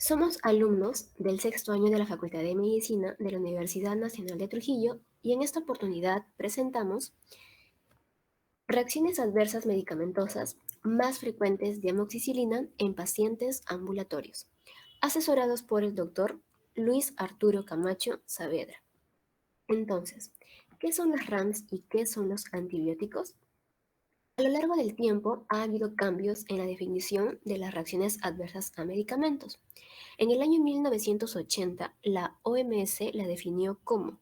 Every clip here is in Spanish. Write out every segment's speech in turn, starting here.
Somos alumnos del sexto año de la Facultad de Medicina de la Universidad Nacional de Trujillo y en esta oportunidad presentamos reacciones adversas medicamentosas más frecuentes de amoxicilina en pacientes ambulatorios, asesorados por el doctor Luis Arturo Camacho Saavedra. Entonces, ¿qué son las RAMs y qué son los antibióticos? A lo largo del tiempo ha habido cambios en la definición de las reacciones adversas a medicamentos. En el año 1980, la OMS la definió como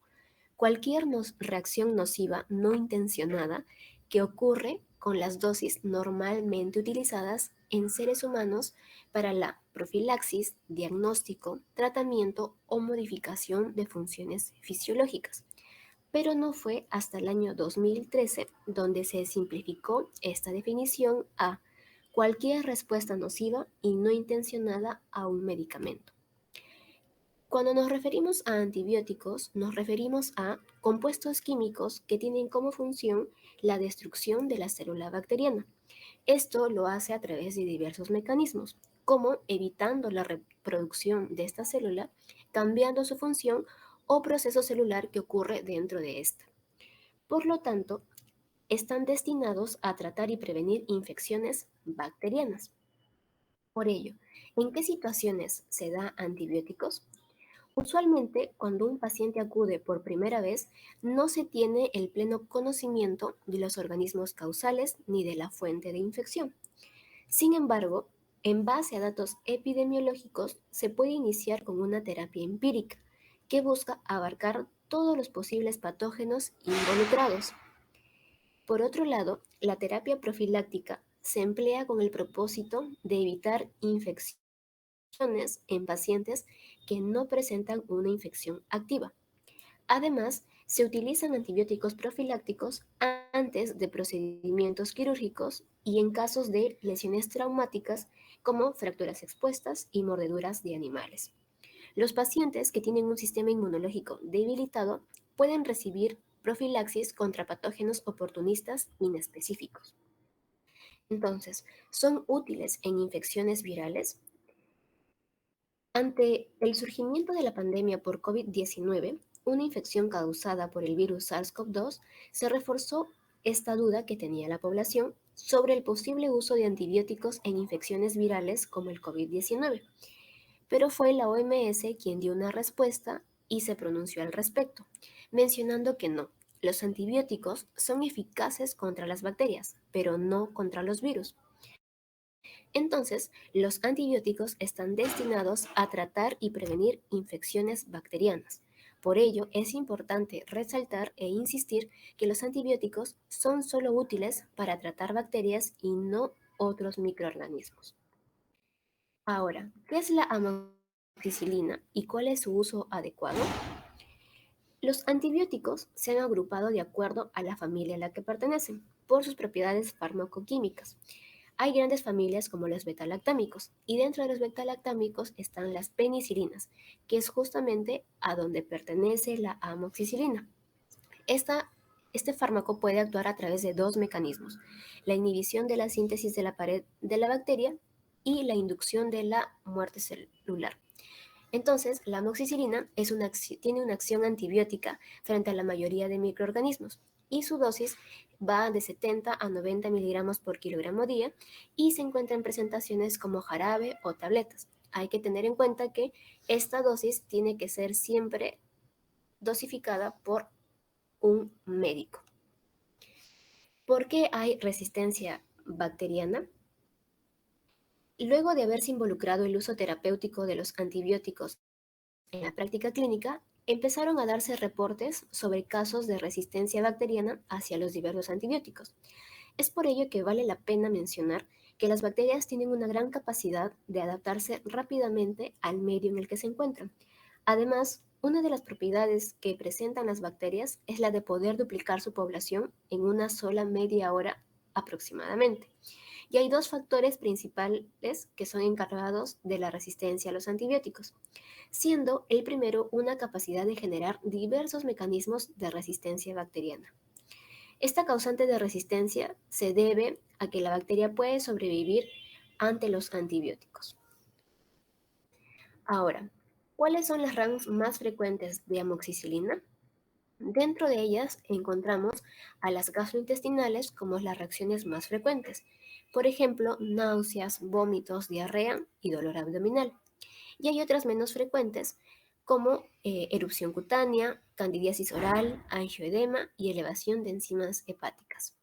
cualquier reacción nociva no intencionada que ocurre con las dosis normalmente utilizadas en seres humanos para la profilaxis, diagnóstico, tratamiento o modificación de funciones fisiológicas. Pero no fue hasta el año 2013 donde se simplificó esta definición a cualquier respuesta nociva y no intencionada a un medicamento. Cuando nos referimos a antibióticos, nos referimos a compuestos químicos que tienen como función la destrucción de la célula bacteriana. Esto lo hace a través de diversos mecanismos, como evitando la reproducción de esta célula, cambiando su función o proceso celular que ocurre dentro de esta. Por lo tanto, están destinados a tratar y prevenir infecciones bacterianas. Por ello, ¿en qué situaciones se da antibióticos? Usualmente, cuando un paciente acude por primera vez, no se tiene el pleno conocimiento de los organismos causales ni de la fuente de infección. Sin embargo, en base a datos epidemiológicos, se puede iniciar con una terapia empírica que busca abarcar todos los posibles patógenos involucrados. Por otro lado, la terapia profiláctica se emplea con el propósito de evitar infecciones en pacientes que no presentan una infección activa. Además, se utilizan antibióticos profilácticos antes de procedimientos quirúrgicos y en casos de lesiones traumáticas como fracturas expuestas y mordeduras de animales. Los pacientes que tienen un sistema inmunológico debilitado pueden recibir profilaxis contra patógenos oportunistas inespecíficos. Entonces, ¿son útiles en infecciones virales? Ante el surgimiento de la pandemia por COVID-19, una infección causada por el virus SARS-CoV-2, se reforzó esta duda que tenía la población sobre el posible uso de antibióticos en infecciones virales como el COVID-19. Pero fue la OMS quien dio una respuesta y se pronunció al respecto, mencionando que no, los antibióticos son eficaces contra las bacterias, pero no contra los virus. Entonces, los antibióticos están destinados a tratar y prevenir infecciones bacterianas. Por ello, es importante resaltar e insistir que los antibióticos son solo útiles para tratar bacterias y no otros microorganismos. Ahora, ¿qué es la amoxicilina y cuál es su uso adecuado? Los antibióticos se han agrupado de acuerdo a la familia a la que pertenecen, por sus propiedades farmacoquímicas. Hay grandes familias como los betalactámicos, y dentro de los betalactámicos están las penicilinas, que es justamente a donde pertenece la amoxicilina. Este fármaco puede actuar a través de dos mecanismos: la inhibición de la síntesis de la pared de la bacteria y la inducción de la muerte celular. Entonces, la amoxicilina tiene una acción antibiótica frente a la mayoría de microorganismos y su dosis va de 70 a 90 miligramos por kilogramo día y se encuentra en presentaciones como jarabe o tabletas. Hay que tener en cuenta que esta dosis tiene que ser siempre dosificada por un médico. ¿Por qué hay resistencia bacteriana? Luego de haberse involucrado el uso terapéutico de los antibióticos en la práctica clínica, empezaron a darse reportes sobre casos de resistencia bacteriana hacia los diversos antibióticos. Es por ello que vale la pena mencionar que las bacterias tienen una gran capacidad de adaptarse rápidamente al medio en el que se encuentran. Además, una de las propiedades que presentan las bacterias es la de poder duplicar su población en una sola media hora aproximadamente. Y hay dos factores principales que son encargados de la resistencia a los antibióticos, siendo el primero una capacidad de generar diversos mecanismos de resistencia bacteriana. Esta causante de resistencia se debe a que la bacteria puede sobrevivir ante los antibióticos. Ahora, ¿cuáles son las RAMs más frecuentes de amoxicilina? Dentro de ellas encontramos a las gastrointestinales como las reacciones más frecuentes, por ejemplo, náuseas, vómitos, diarrea y dolor abdominal. Y hay otras menos frecuentes como erupción cutánea, candidiasis oral, angioedema y elevación de enzimas hepáticas.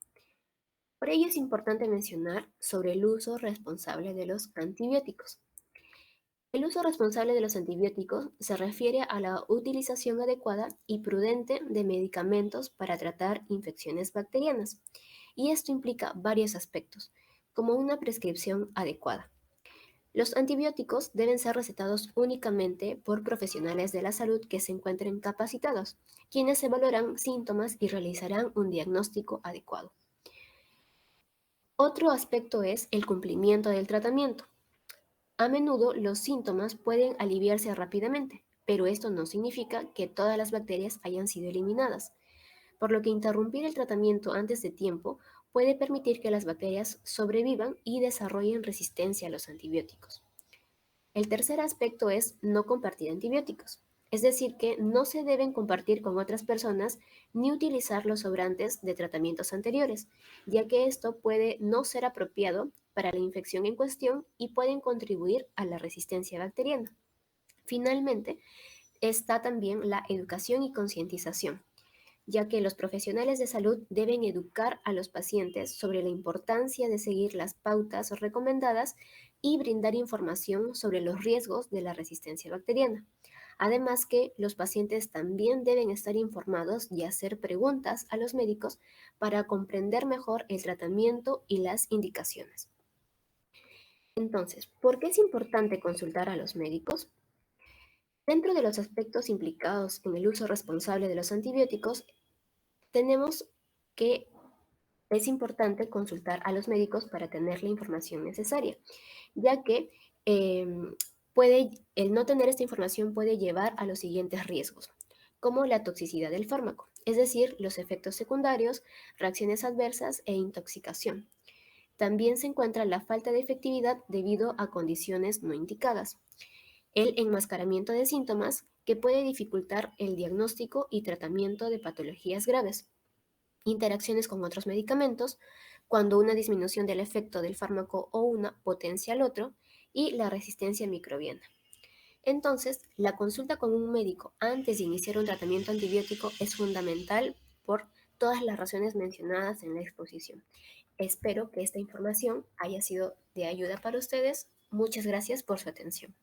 Por ello es importante mencionar sobre el uso responsable de los antibióticos. El uso responsable de los antibióticos se refiere a la utilización adecuada y prudente de medicamentos para tratar infecciones bacterianas, y esto implica varios aspectos, como una prescripción adecuada. Los antibióticos deben ser recetados únicamente por profesionales de la salud que se encuentren capacitados, quienes evaluarán síntomas y realizarán un diagnóstico adecuado. Otro aspecto es el cumplimiento del tratamiento. A menudo los síntomas pueden aliviarse rápidamente, pero esto no significa que todas las bacterias hayan sido eliminadas, por lo que interrumpir el tratamiento antes de tiempo puede permitir que las bacterias sobrevivan y desarrollen resistencia a los antibióticos. El tercer aspecto es no compartir antibióticos, es decir, que no se deben compartir con otras personas ni utilizar los sobrantes de tratamientos anteriores, ya que esto puede no ser apropiado para la infección en cuestión y pueden contribuir a la resistencia bacteriana. Finalmente, está también la educación y concientización, ya que los profesionales de salud deben educar a los pacientes sobre la importancia de seguir las pautas recomendadas y brindar información sobre los riesgos de la resistencia bacteriana. Además que los pacientes también deben estar informados y hacer preguntas a los médicos para comprender mejor el tratamiento y las indicaciones. Entonces, ¿por qué es importante consultar a los médicos? Dentro de los aspectos implicados en el uso responsable de los antibióticos, tenemos que es importante consultar a los médicos para tener la información necesaria, ya que eh, el no tener esta información puede llevar a los siguientes riesgos, como la toxicidad del fármaco, es decir, los efectos secundarios, reacciones adversas e intoxicación. También se encuentra la falta de efectividad debido a condiciones no indicadas, el enmascaramiento de síntomas que puede dificultar el diagnóstico y tratamiento de patologías graves, interacciones con otros medicamentos, cuando una disminución del efecto del fármaco o una potencia al otro, y la resistencia microbiana. Entonces, la consulta con un médico antes de iniciar un tratamiento antibiótico es fundamental por todas las razones mencionadas en la exposición. Espero que esta información haya sido de ayuda para ustedes. Muchas gracias por su atención.